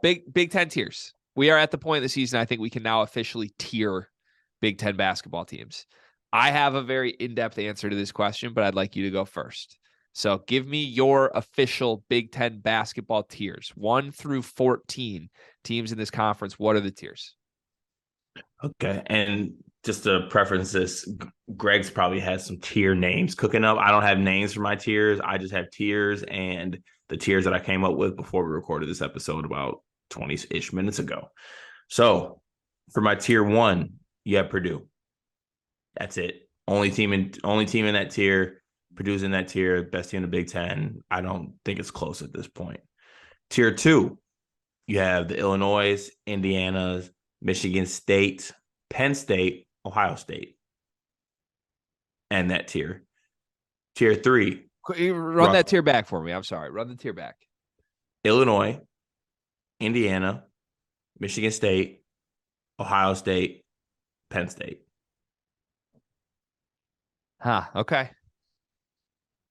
Big Ten tiers. We are at the point of the season I think we can now officially tier Big Ten basketball teams. I have a very in-depth answer to this question, but I'd like you to go first. So give me your official Big Ten basketball tiers, 1 through 14 teams in this conference. What are the tiers? Okay. And just to preference this, Greg's probably has some tier names cooking up. I don't have names for my tiers. I just have tiers and the tiers that I came up with before we recorded this episode about 20-ish minutes ago. So for my tier 1, you have Purdue. That's it. Only team in that tier. Purdue's in that tier, best team in the Big Ten. I don't think it's close at this point. Tier 2, you have the Illinois, Indiana, Michigan State, Penn State, Ohio State, and that tier. Tier 3. Run that tier back for me. I'm sorry. Run the tier back. Illinois, Indiana, Michigan State, Ohio State, Penn State. Okay.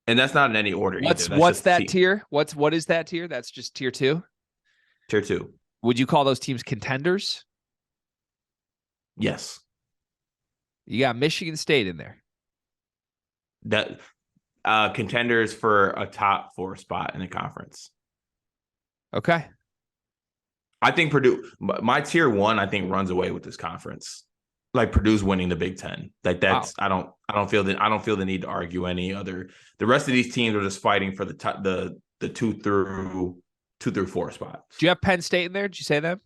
And that's not in any order. What's that tier? What is that tier? That's just tier 2? Tier 2. Would you call those teams contenders? Yes. You got Michigan State in there. That contenders for a top 4 spot in the conference. Okay. I think Purdue, my tier 1, I think runs away with this conference. Like Purdue's winning the Big Ten. Like that's wow. I don't feel the need to argue any other. The rest of these teams are just fighting for the 2 through 4 spots. Do you have Penn State in there? Did you say that?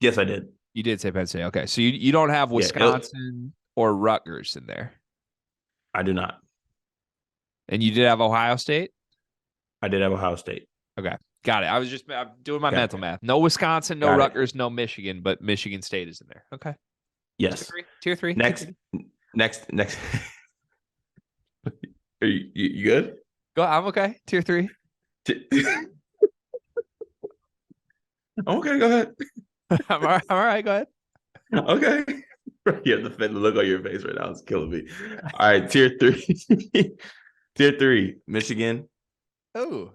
Yes, I did. You did say Penn State. Okay, so you don't have Wisconsin or Rutgers in there. I do not. And you did have Ohio State? I did have Ohio State. Okay, got it. I'm doing my mental math. No Wisconsin, no Rutgers, no Michigan, but Michigan State is in there. Okay. Yes. Tier 3. Next. Are you good? Go. I'm okay. Tier 3. Okay, go ahead. I'm all right. Go ahead. Okay. Yeah, the look on your face right now is killing me. All right, tier 3. Tier 3, Michigan. Oh.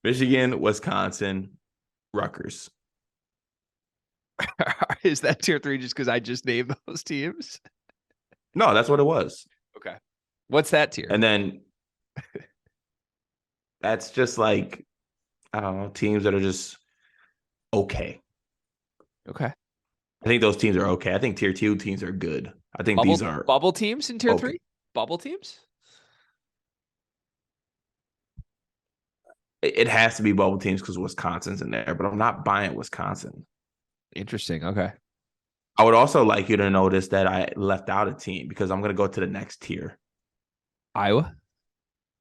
Michigan, Wisconsin, Rutgers. Is that tier 3 just because I just named those teams? No, that's what it was. Okay. What's that tier? And then that's just like, I don't know, teams that are just okay. Okay. I think those teams are okay. I think tier 2 teams are good. I think these are bubble teams in tier 3? Bubble teams? It has to be bubble teams because Wisconsin's in there, but I'm not buying Wisconsin. Interesting. Okay. I would also like you to notice that I left out a team because I'm going to go to the next tier. Iowa?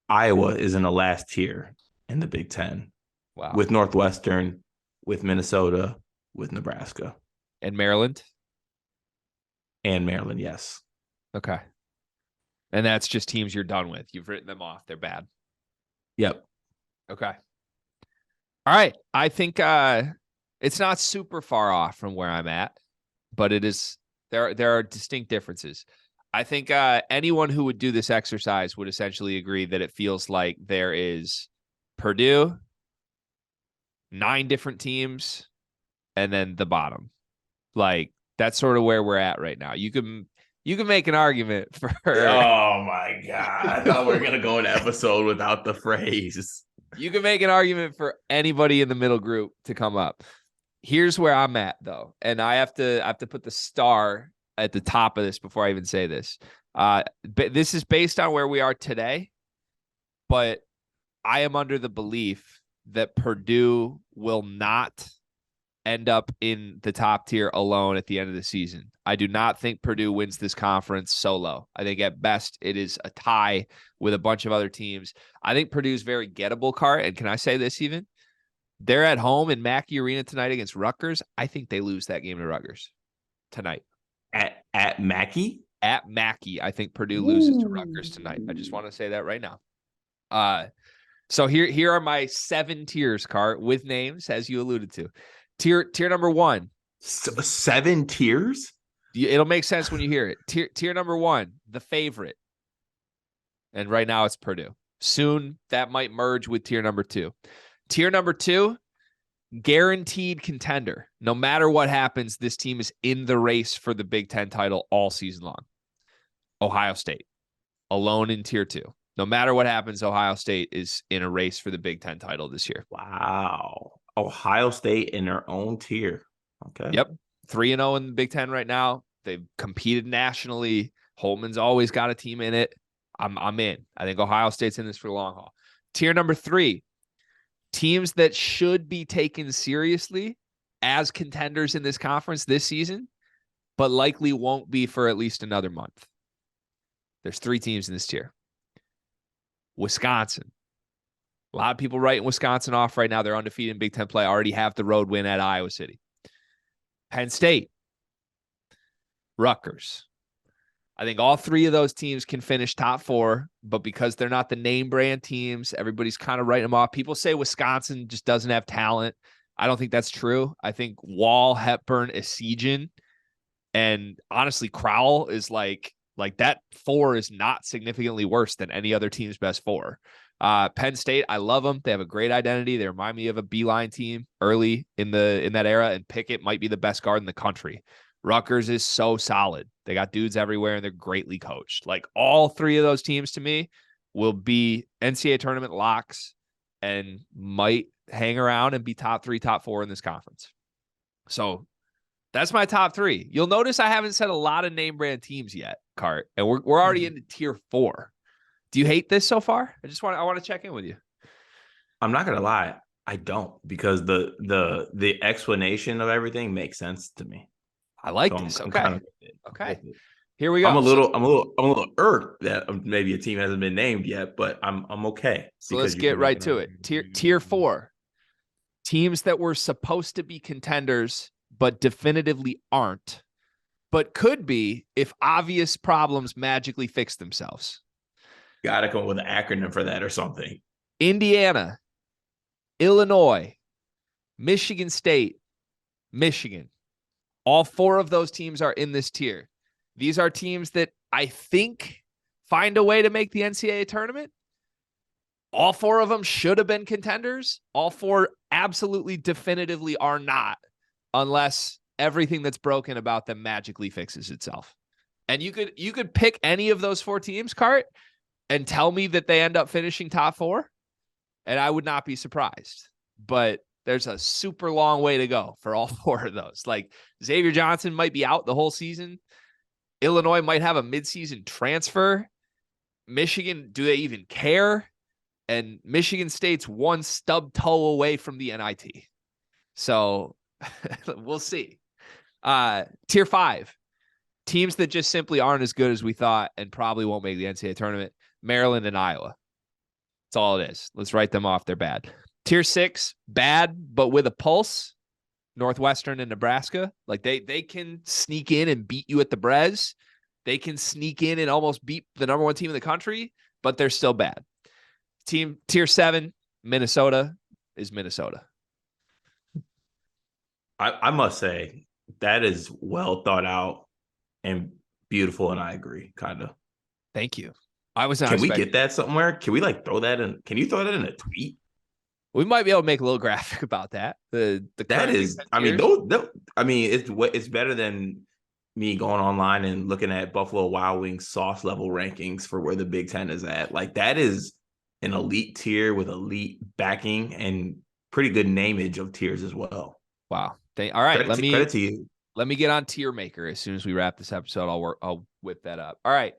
Iowa is in the last tier in the Big Ten. Wow. With Northwestern, with Minnesota, with Nebraska. And Maryland? And Maryland, yes. Okay. And that's just teams you're done with. You've written them off. They're bad. Yep. Okay. All right. I think it's not super far off from where I'm at, but it is there are distinct differences. I think anyone who would do this exercise would essentially agree that it feels like there is Purdue, 9 different teams, and then the bottom. Like that's sort of where we're at right now. You can make an argument for Oh my God. I thought we were gonna go an episode without the phrase. You can make an argument for anybody in the middle group to come up. Here's where I'm at though. And I have to put the star at the top of this before I even say this. But this is based on where we are today, but I am under the belief that Purdue will not end up in the top tier alone at the end of the season. I do not think Purdue wins this conference solo. I think at best it is a tie with a bunch of other teams. I think Purdue's very gettable, Cart. And can I say this even? They're at home in Mackey Arena tonight against Rutgers. I think they lose that game to Rutgers tonight. At Mackey? At Mackey. I think Purdue loses to Rutgers tonight. I just want to say that right now. So here are my 7 tiers, Cart, with names, as you alluded to. Tier number 1. 7 tiers? It'll make sense when you hear it. Tier number 1, the favorite. And right now it's Purdue. Soon that might merge with tier number 2. Tier number 2, guaranteed contender. No matter what happens, this team is in the race for the Big Ten title all season long. Ohio State, alone in tier 2. No matter what happens, Ohio State is in a race for the Big Ten title this year. Wow. Ohio State in their own tier. Okay. Yep. 3-0 in the Big Ten right now. They've competed nationally. Holman's always got a team in it. I'm in. I think Ohio State's in this for the long haul. Tier number 3, teams that should be taken seriously as contenders in this conference this season, but likely won't be for at least another month. There's 3 teams in this tier. Wisconsin. A lot of people writing Wisconsin off right now. They're undefeated in Big Ten play, already have the road win at Iowa City. Penn State. Rutgers. I think all 3 of those teams can finish top 4, but because they're not the name brand teams, everybody's kind of writing them off. People say Wisconsin just doesn't have talent. I don't think that's true. I think Wall, Hepburn, Esigian, and honestly, Crowell is like that 4 is not significantly worse than any other team's best 4. Penn State, I love them. They have a great identity. They remind me of a Beeline team early in that era, and Pickett might be the best guard in the country. Rutgers is so solid. They got dudes everywhere, and they're greatly coached. Like, all 3 of those teams to me will be NCAA tournament locks and might hang around and be top 3, top 4 in this conference. So that's my top 3. You'll notice I haven't said a lot of name brand teams yet, Cart, and we're already into tier 4. Do you hate this so far? I want to check in with you. I'm not gonna lie, I don't, because the explanation of everything makes sense to me. I like this. Okay. Here we go. I'm a little irked that maybe a team hasn't been named yet, but I'm okay. So let's get right to it. Tier 4. Teams that were supposed to be contenders, but definitively aren't, but could be if obvious problems magically fix themselves. Gotta come up with an acronym for that or something. Indiana, Illinois, Michigan State, Michigan. All 4 of those teams are in this tier. These are teams that I think find a way to make the NCAA tournament. All 4 of them should have been contenders. All 4 absolutely definitively are not, unless everything that's broken about them magically fixes itself. And you could pick any of those 4 teams, Cart, and tell me that they end up finishing top 4, and I would not be surprised. But there's a super long way to go for all 4 of those. Like, Xavier Johnson might be out the whole season. Illinois might have a midseason transfer. Michigan, do they even care? And Michigan State's 1 stub toe away from the NIT. So we'll see. Tier 5, teams that just simply aren't as good as we thought and probably won't make the NCAA tournament. Maryland and Iowa. That's all it is. Let's write them off. They're bad. Tier 6, bad, but with a pulse. Northwestern and Nebraska. Like, they can sneak in and beat you at the Brez. They can sneak in and almost beat the number 1 team in the country, but they're still bad. Tier 7, Minnesota is Minnesota. I must say that is well thought out and beautiful, and I agree, kind of. Thank you. Can we get that somewhere? Can we throw that in? Can you throw that in a tweet? We might be able to make a little graphic about that. That is, I mean, it's better than me going online and looking at Buffalo Wild Wings sauce level rankings for where the Big Ten is at. Like, that is an elite tier with elite backing and pretty good nameage of tiers as well. Wow. All right. Credit to you. Let me get on Tier Maker as soon as we wrap this episode. I'll whip that up. All right.